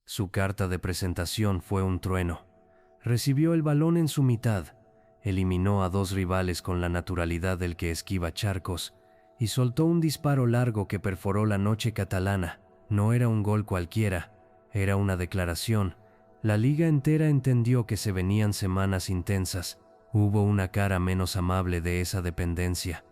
Su carta de presentación fue un trueno. Recibió el balón en su mitad, eliminó a dos rivales con la naturalidad del que esquiva charcos y soltó un disparo largo que perforó la noche catalana. No era un gol cualquiera, era una declaración. La liga entera entendió que se venían semanas intensas. Hubo una cara menos amable de esa dependencia.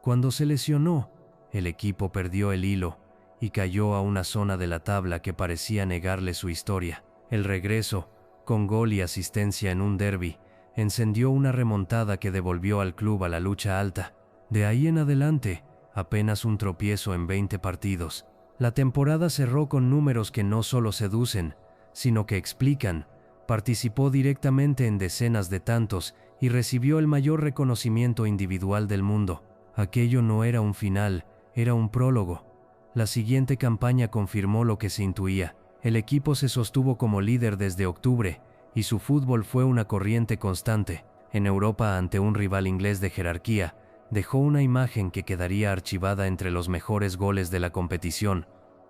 Cuando se lesionó, el equipo perdió el hilo y cayó a una zona de la tabla que parecía negarle su historia. El regreso, con gol y asistencia en un derbi, encendió una remontada que devolvió al club a la lucha alta. De ahí en adelante, apenas un tropiezo en 20 partidos. La temporada cerró con números que no solo seducen, sino que explican. Participó directamente en decenas de tantos y recibió el mayor reconocimiento individual del mundo. Aquello no era un final, era un prólogo. La siguiente campaña confirmó lo que se intuía. El equipo se sostuvo como líder desde octubre, y su fútbol fue una corriente constante. En Europa, ante un rival inglés de jerarquía, dejó una imagen que quedaría archivada entre los mejores goles de la competición.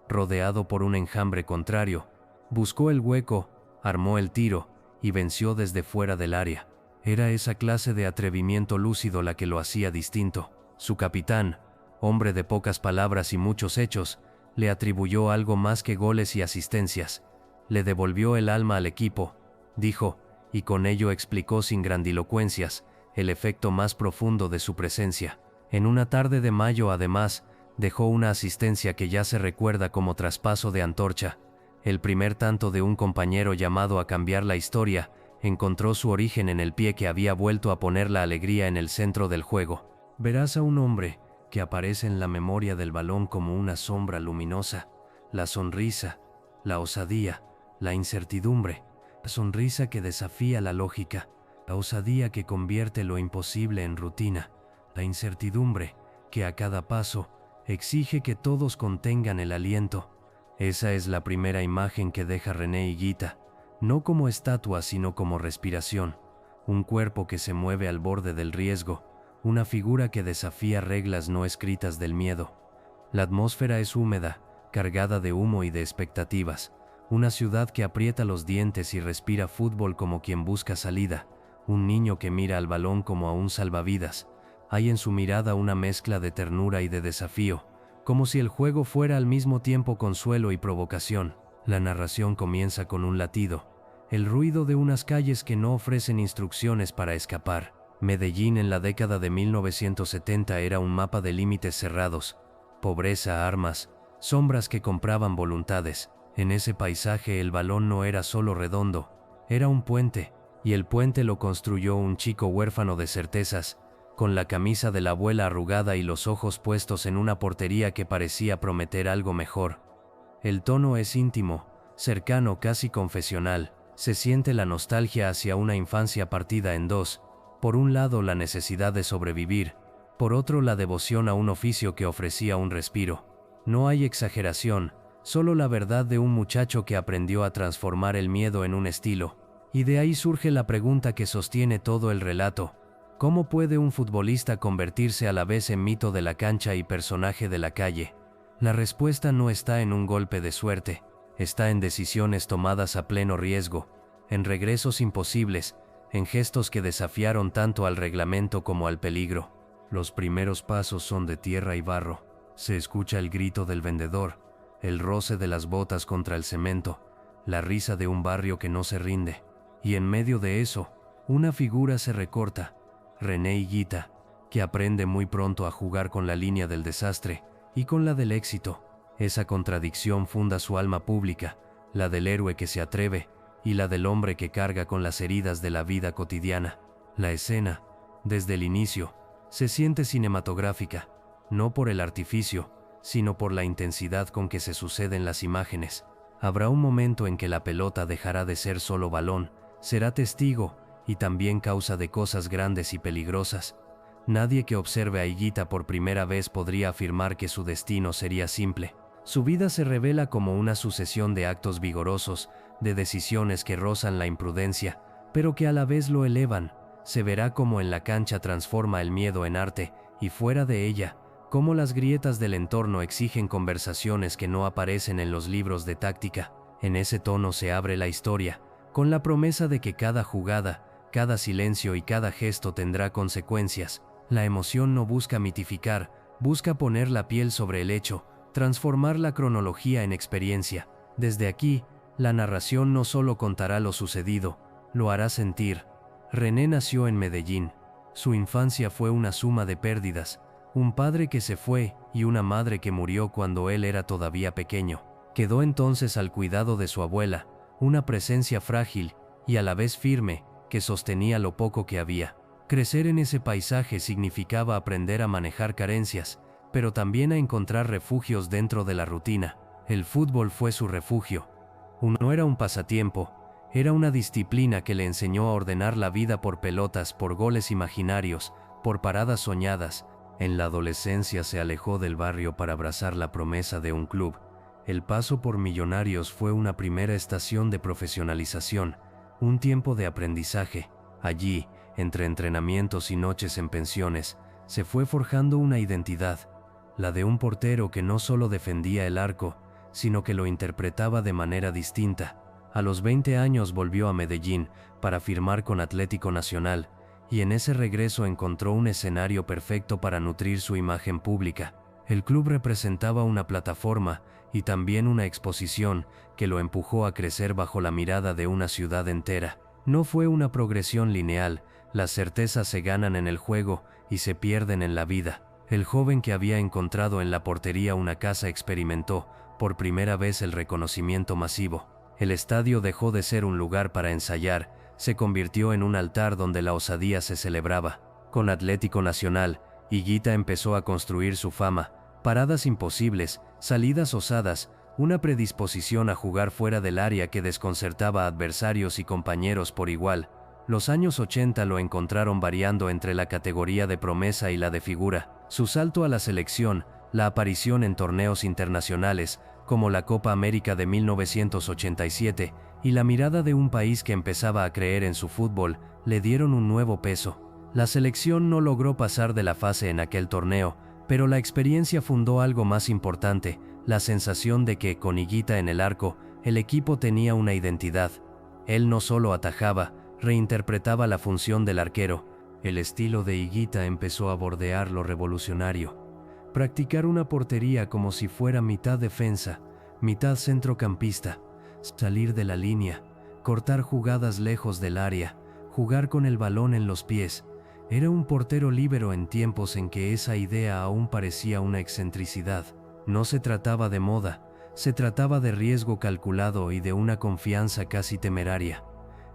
Rodeado por un enjambre contrario, buscó el hueco, armó el tiro y venció desde fuera del área. Era esa clase de atrevimiento lúcido la que lo hacía distinto. Su capitán, hombre de pocas palabras y muchos hechos, le atribuyó algo más que goles y asistencias. Le devolvió el alma al equipo, dijo, y con ello explicó sin grandilocuencias el efecto más profundo de su presencia. En una tarde de mayo, además, dejó una asistencia que ya se recuerda como traspaso de antorcha. El primer tanto de un compañero llamado a cambiar la historia encontró su origen en el pie que había vuelto a poner la alegría en el centro del juego. Verás a un hombre que aparece en la memoria del balón como una sombra luminosa, la sonrisa, la osadía, la incertidumbre, la sonrisa que desafía la lógica, la osadía que convierte lo imposible en rutina, la incertidumbre que a cada paso exige que todos contengan el aliento. Esa es la primera imagen que deja René Higuita, no como estatua sino como respiración, un cuerpo que se mueve al borde del riesgo, una figura que desafía reglas no escritas del miedo. La atmósfera es húmeda, cargada de humo y de expectativas, una ciudad que aprieta los dientes y respira fútbol como quien busca salida, un niño que mira al balón como a un salvavidas. Hay en su mirada una mezcla de ternura y de desafío, como si el juego fuera al mismo tiempo consuelo y provocación. La narración comienza con un latido, el ruido de unas calles que no ofrecen instrucciones para escapar. Medellín en la década de 1970 era un mapa de límites cerrados, pobreza, armas, sombras que compraban voluntades. En ese paisaje el balón no era solo redondo, era un puente, y el puente lo construyó un chico huérfano de certezas, con la camisa de la abuela arrugada y los ojos puestos en una portería que parecía prometer algo mejor. El tono es íntimo, cercano, casi confesional. Se siente la nostalgia hacia una infancia partida en dos. Por un lado la necesidad de sobrevivir, por otro la devoción a un oficio que ofrecía un respiro. No hay exageración, solo la verdad de un muchacho que aprendió a transformar el miedo en un estilo. Y de ahí surge la pregunta que sostiene todo el relato: ¿cómo puede un futbolista convertirse a la vez en mito de la cancha y personaje de la calle? La respuesta no está en un golpe de suerte, está en decisiones tomadas a pleno riesgo, en regresos imposibles, en gestos que desafiaron tanto al reglamento como al peligro. Los primeros pasos son de tierra y barro. Se escucha el grito del vendedor, el roce de las botas contra el cemento, la risa de un barrio que no se rinde. Y en medio de eso, una figura se recorta, René Higuita, que aprende muy pronto a jugar con la línea del desastre y con la del éxito. Esa contradicción funda su alma pública, la del héroe que se atreve y la del hombre que carga con las heridas de la vida cotidiana. La escena, desde el inicio, se siente cinematográfica, no por el artificio, sino por la intensidad con que se suceden las imágenes. Habrá un momento en que la pelota dejará de ser solo balón, será testigo y también causa de cosas grandes y peligrosas. Nadie que observe a Higuita por primera vez podría afirmar que su destino sería simple. Su vida se revela como una sucesión de actos vigorosos, de decisiones que rozan la imprudencia, pero que a la vez lo elevan. Se verá como en la cancha transforma el miedo en arte, y fuera de ella, cómo las grietas del entorno exigen conversaciones que no aparecen en los libros de táctica. En ese tono se abre la historia, con la promesa de que cada jugada, cada silencio y cada gesto tendrá consecuencias. La emoción no busca mitificar, busca poner la piel sobre el hecho, transformar la cronología en experiencia. Desde aquí, la narración no solo contará lo sucedido, lo hará sentir. René nació en Medellín. Su infancia fue una suma de pérdidas, un padre que se fue y una madre que murió cuando él era todavía pequeño. Quedó entonces al cuidado de su abuela, una presencia frágil y a la vez firme, que sostenía lo poco que había. Crecer en ese paisaje significaba aprender a manejar carencias, pero también a encontrar refugios dentro de la rutina. El fútbol fue su refugio. No era un pasatiempo, era una disciplina que le enseñó a ordenar la vida por pelotas, por goles imaginarios, por paradas soñadas. En la adolescencia se alejó del barrio para abrazar la promesa de un club. El paso por Millonarios fue una primera estación de profesionalización, un tiempo de aprendizaje. Allí, entre entrenamientos y noches en pensiones, se fue forjando una identidad, la de un portero que no solo defendía el arco, sino que lo interpretaba de manera distinta. A los 20 años volvió a Medellín para firmar con Atlético Nacional, y en ese regreso encontró un escenario perfecto para nutrir su imagen pública. El club representaba una plataforma y también una exposición que lo empujó a crecer bajo la mirada de una ciudad entera. No fue una progresión lineal, las certezas se ganan en el juego y se pierden en la vida. El joven que había encontrado en la portería una casa experimentó, por primera vez, el reconocimiento masivo. El estadio dejó de ser un lugar para ensayar, se convirtió en un altar donde la osadía se celebraba. Con Atlético Nacional, Higuita empezó a construir su fama, paradas imposibles, salidas osadas, una predisposición a jugar fuera del área que desconcertaba a adversarios y compañeros por igual. Los años 80 lo encontraron variando entre la categoría de promesa y la de figura. Su salto a la selección, la aparición en torneos internacionales, como la Copa América de 1987, y la mirada de un país que empezaba a creer en su fútbol, le dieron un nuevo peso. La selección no logró pasar de la fase en aquel torneo, pero la experiencia fundó algo más importante, la sensación de que, con Higuita en el arco, el equipo tenía una identidad. Él no solo atajaba, reinterpretaba la función del arquero. El estilo de Higuita empezó a bordear lo revolucionario. Practicar una portería como si fuera mitad defensa, mitad centrocampista, salir de la línea, cortar jugadas lejos del área, jugar con el balón en los pies. Era un portero líbero en tiempos en que esa idea aún parecía una excentricidad. No se trataba de moda, se trataba de riesgo calculado y de una confianza casi temeraria.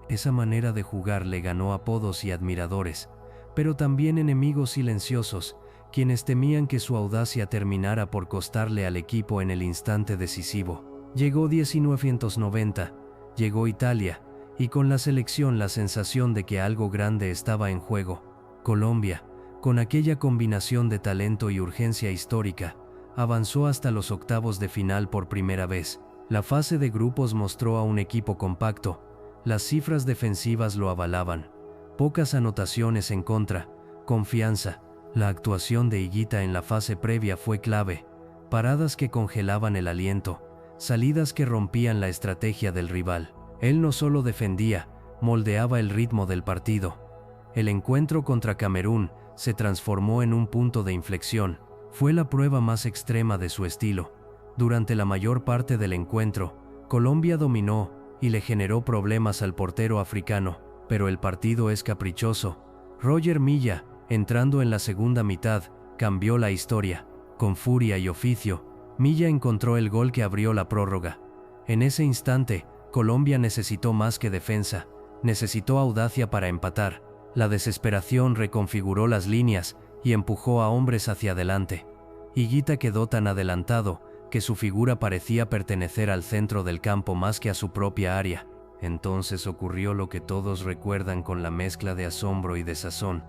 Esa manera de jugar le ganó apodos y admiradores, pero también enemigos silenciosos, quienes temían que su audacia terminara por costarle al equipo en el instante decisivo. Llegó 1990, llegó Italia, y con la selección la sensación de que algo grande estaba en juego. Colombia, con aquella combinación de talento y urgencia histórica, avanzó hasta los octavos de final por primera vez. La fase de grupos mostró a un equipo compacto, las cifras defensivas lo avalaban, pocas anotaciones en contra, confianza. La actuación de Higuita en la fase previa fue clave, paradas que congelaban el aliento, salidas que rompían la estrategia del rival. Él no solo defendía, moldeaba el ritmo del partido. El encuentro contra Camerún se transformó en un punto de inflexión. Fue la prueba más extrema de su estilo. Durante la mayor parte del encuentro, Colombia dominó y le generó problemas al portero africano, pero el partido es caprichoso. Roger Milla, entrando en la segunda mitad, cambió la historia. Con furia y oficio, Milla encontró el gol que abrió la prórroga. En ese instante, Colombia necesitó más que defensa, necesitó audacia para empatar. La desesperación reconfiguró las líneas y empujó a hombres hacia adelante. Higuita quedó tan adelantado que su figura parecía pertenecer al centro del campo más que a su propia área. Entonces ocurrió lo que todos recuerdan con la mezcla de asombro y desazón.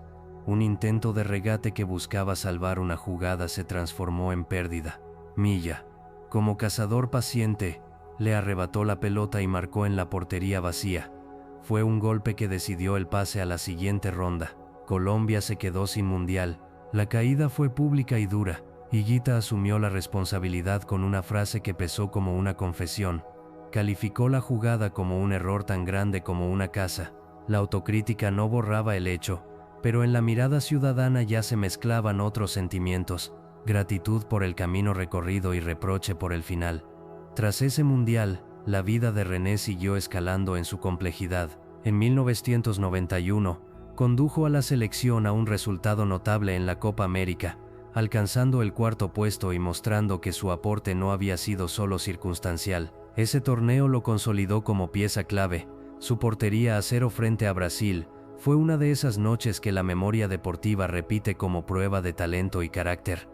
Un intento de regate que buscaba salvar una jugada se transformó en pérdida. Milla, como cazador paciente, le arrebató la pelota y marcó en la portería vacía. Fue un golpe que decidió el pase a la siguiente ronda. Colombia se quedó sin mundial. La caída fue pública y dura. Higuita asumió la responsabilidad con una frase que pesó como una confesión. Calificó la jugada como un error tan grande como una casa. La autocrítica no borraba el hecho, pero en la mirada ciudadana ya se mezclaban otros sentimientos: gratitud por el camino recorrido y reproche por el final. Tras ese mundial, la vida de René siguió escalando en su complejidad. En 1991, condujo a la selección a un resultado notable en la Copa América, alcanzando el cuarto puesto y mostrando que su aporte no había sido solo circunstancial. Ese torneo lo consolidó como pieza clave. Su portería a cero frente a Brasil fue una de esas noches que la memoria deportiva repite como prueba de talento y carácter.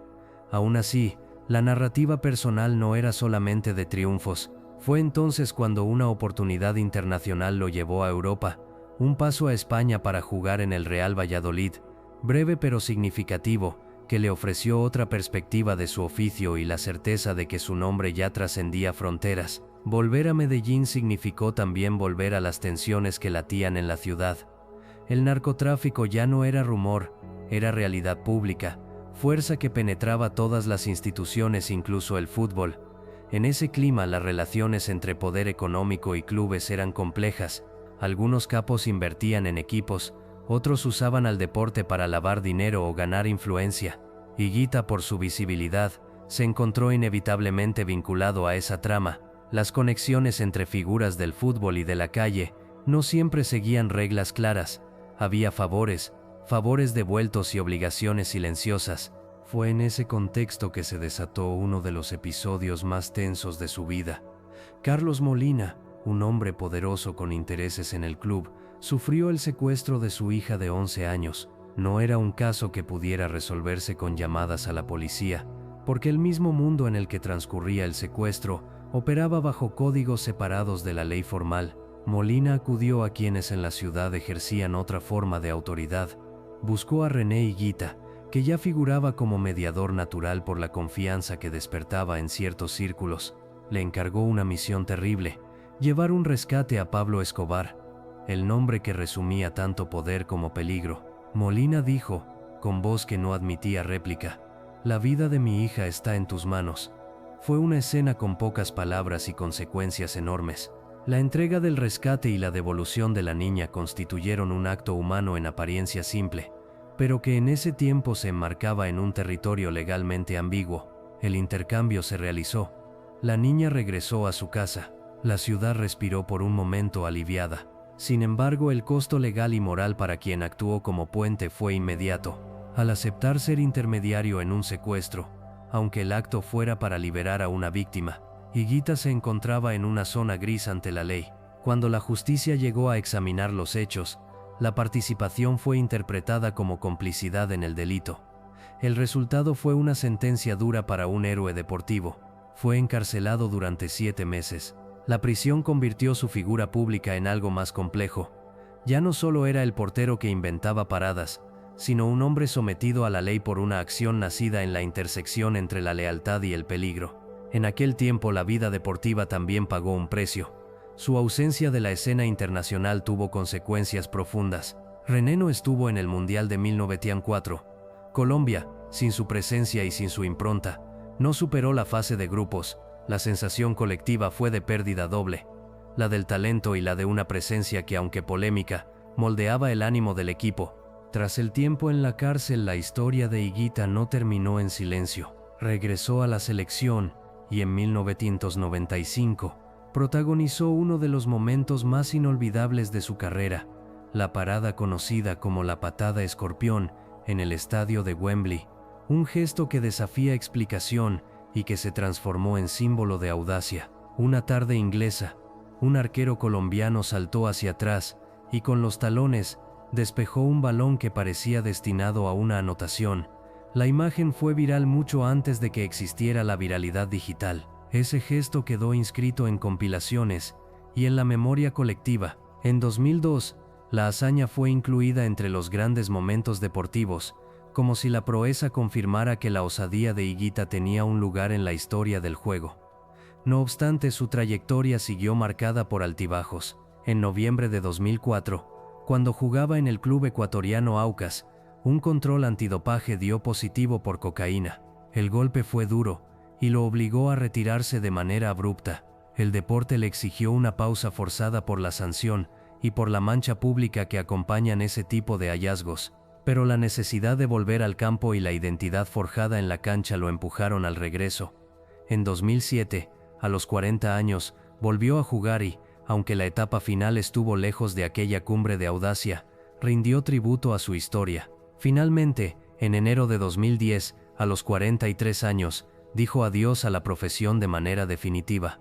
Aún así, la narrativa personal no era solamente de triunfos. Fue entonces cuando una oportunidad internacional lo llevó a Europa, un paso a España para jugar en el Real Valladolid, breve pero significativo, que le ofreció otra perspectiva de su oficio y la certeza de que su nombre ya trascendía fronteras. Volver a Medellín significó también volver a las tensiones que latían en la ciudad. El narcotráfico ya no era rumor, era realidad pública, fuerza que penetraba todas las instituciones, incluso el fútbol. En ese clima, las relaciones entre poder económico y clubes eran complejas. Algunos capos invertían en equipos, otros usaban al deporte para lavar dinero o ganar influencia. Higuita, por su visibilidad, se encontró inevitablemente vinculado a esa trama. Las conexiones entre figuras del fútbol y de la calle no siempre seguían reglas claras. Había favores devueltos y obligaciones silenciosas. Fue en ese contexto que se desató uno de los episodios más tensos de su vida. Carlos Molina, un hombre poderoso con intereses en el club, sufrió el secuestro de su hija de 11 años. No era un caso que pudiera resolverse con llamadas a la policía, porque el mismo mundo en el que transcurría el secuestro operaba bajo códigos separados de la ley formal. Molina acudió a quienes en la ciudad ejercían otra forma de autoridad. Buscó a René Higuita, que ya figuraba como mediador natural por la confianza que despertaba en ciertos círculos. Le encargó una misión terrible: llevar un rescate a Pablo Escobar, el nombre que resumía tanto poder como peligro. Molina dijo, con voz que no admitía réplica: «La vida de mi hija está en tus manos». Fue una escena con pocas palabras y consecuencias enormes. La entrega del rescate y la devolución de la niña constituyeron un acto humano en apariencia simple, pero que en ese tiempo se enmarcaba en un territorio legalmente ambiguo. El intercambio se realizó. La niña regresó a su casa. La ciudad respiró por un momento aliviada. Sin embargo, el costo legal y moral para quien actuó como puente fue inmediato. Al aceptar ser intermediario en un secuestro, aunque el acto fuera para liberar a una víctima, Higuita se encontraba en una zona gris ante la ley. Cuando la justicia llegó a examinar los hechos, la participación fue interpretada como complicidad en el delito. El resultado fue una sentencia dura para un héroe deportivo. Fue encarcelado durante 7 meses. La prisión convirtió su figura pública en algo más complejo. Ya no solo era el portero que inventaba paradas, sino un hombre sometido a la ley por una acción nacida en la intersección entre la lealtad y el peligro. En aquel tiempo la vida deportiva también pagó un precio. Su ausencia de la escena internacional tuvo consecuencias profundas. René no estuvo en el Mundial de 1994. Colombia, sin su presencia y sin su impronta, no superó la fase de grupos. La sensación colectiva fue de pérdida doble: la del talento y la de una presencia que, aunque polémica, moldeaba el ánimo del equipo. Tras el tiempo en la cárcel, la historia de Higuita no terminó en silencio. Regresó a la selección y en 1995 protagonizó uno de los momentos más inolvidables de su carrera: la parada conocida como la patada escorpión en el estadio de Wembley, un gesto que desafía explicación y que se transformó en símbolo de audacia. Una tarde inglesa, un arquero colombiano saltó hacia atrás y con los talones despejó un balón que parecía destinado a una anotación. La imagen fue viral mucho antes de que existiera la viralidad digital. Ese gesto quedó inscrito en compilaciones y en la memoria colectiva. En 2002, la hazaña fue incluida entre los grandes momentos deportivos, como si la proeza confirmara que la osadía de Higuita tenía un lugar en la historia del juego. No obstante, su trayectoria siguió marcada por altibajos. En noviembre de 2004, cuando jugaba en el club ecuatoriano Aucas, un control antidopaje dio positivo por cocaína. El golpe fue duro y lo obligó a retirarse de manera abrupta. El deporte le exigió una pausa forzada por la sanción y por la mancha pública que acompañan ese tipo de hallazgos, pero la necesidad de volver al campo y la identidad forjada en la cancha lo empujaron al regreso. En 2007, a los 40 años, volvió a jugar y, aunque la etapa final estuvo lejos de aquella cumbre de audacia, rindió tributo a su historia. Finalmente, en enero de 2010, a los 43 años, dijo adiós a la profesión de manera definitiva.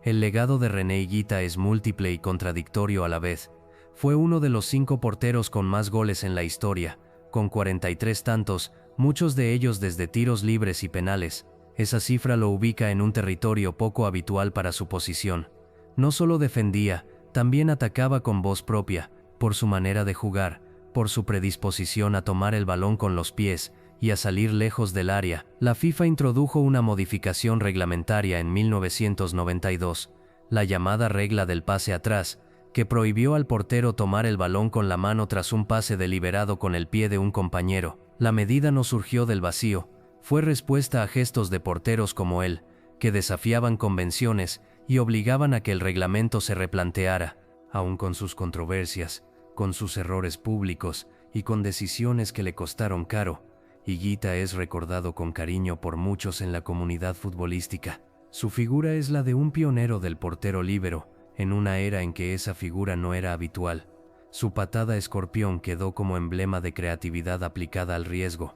El legado de René Higuita es múltiple y contradictorio a la vez. Fue uno de los 5 porteros con más goles en la historia, con 43 tantos, muchos de ellos desde tiros libres y penales. Esa cifra lo ubica en un territorio poco habitual para su posición. No solo defendía, también atacaba con voz propia, por su manera de jugar, por su predisposición a tomar el balón con los pies y a salir lejos del área. La FIFA introdujo una modificación reglamentaria en 1992, la llamada regla del pase atrás, que prohibió al portero tomar el balón con la mano tras un pase deliberado con el pie de un compañero. La medida no surgió del vacío, fue respuesta a gestos de porteros como él, que desafiaban convenciones y obligaban a que el reglamento se replanteara, aun con sus controversias, con sus errores públicos y con decisiones que le costaron caro. Higuita es recordado con cariño por muchos en la comunidad futbolística. Su figura es la de un pionero del portero líbero, en una era en que esa figura no era habitual. Su patada escorpión quedó como emblema de creatividad aplicada al riesgo.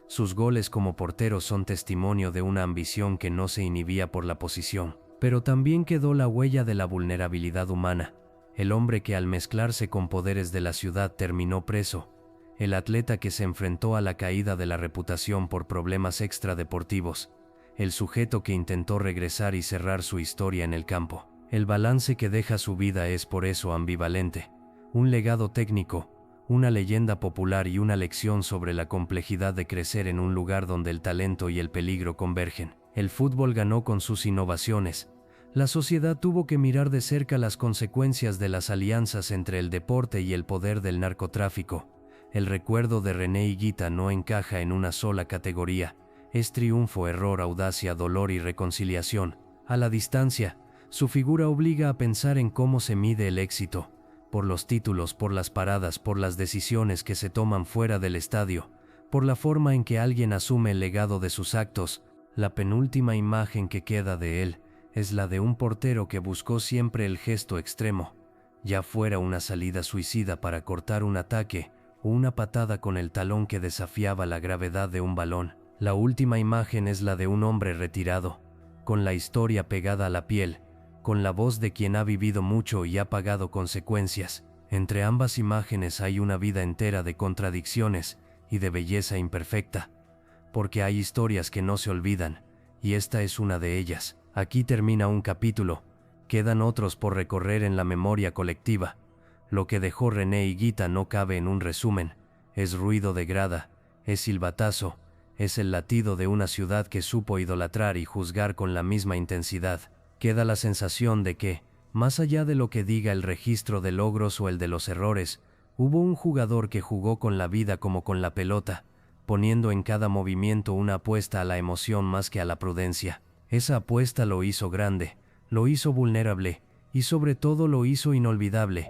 Sus goles como portero son testimonio de una ambición que no se inhibía por la posición, pero también quedó la huella de la vulnerabilidad humana. El hombre que al mezclarse con poderes de la ciudad terminó preso. El atleta que se enfrentó a la caída de la reputación por problemas extradeportivos. El sujeto que intentó regresar y cerrar su historia en el campo. El balance que deja su vida es por eso ambivalente. Un legado técnico, una leyenda popular y una lección sobre la complejidad de crecer en un lugar donde el talento y el peligro convergen. El fútbol ganó con sus innovaciones. La sociedad tuvo que mirar de cerca las consecuencias de las alianzas entre el deporte y el poder del narcotráfico. El recuerdo de René Higuita no encaja en una sola categoría. Es triunfo, error, audacia, dolor y reconciliación. A la distancia, su figura obliga a pensar en cómo se mide el éxito. Por los títulos, por las paradas, por las decisiones que se toman fuera del estadio, por la forma en que alguien asume el legado de sus actos. La penúltima imagen que queda de él es la de un portero que buscó siempre el gesto extremo, ya fuera una salida suicida para cortar un ataque o una patada con el talón que desafiaba la gravedad de un balón. La última imagen es la de un hombre retirado, con la historia pegada a la piel, con la voz de quien ha vivido mucho y ha pagado consecuencias. Entre ambas imágenes hay una vida entera de contradicciones y de belleza imperfecta, porque hay historias que no se olvidan, y esta es una de ellas. Aquí termina un capítulo, quedan otros por recorrer en la memoria colectiva. Lo que dejó René Higuita no cabe en un resumen, es ruido de grada, es silbatazo, es el latido de una ciudad que supo idolatrar y juzgar con la misma intensidad. Queda la sensación de que, más allá de lo que diga el registro de logros o el de los errores, hubo un jugador que jugó con la vida como con la pelota, poniendo en cada movimiento una apuesta a la emoción más que a la prudencia. Esa apuesta lo hizo grande, lo hizo vulnerable y sobre todo lo hizo inolvidable.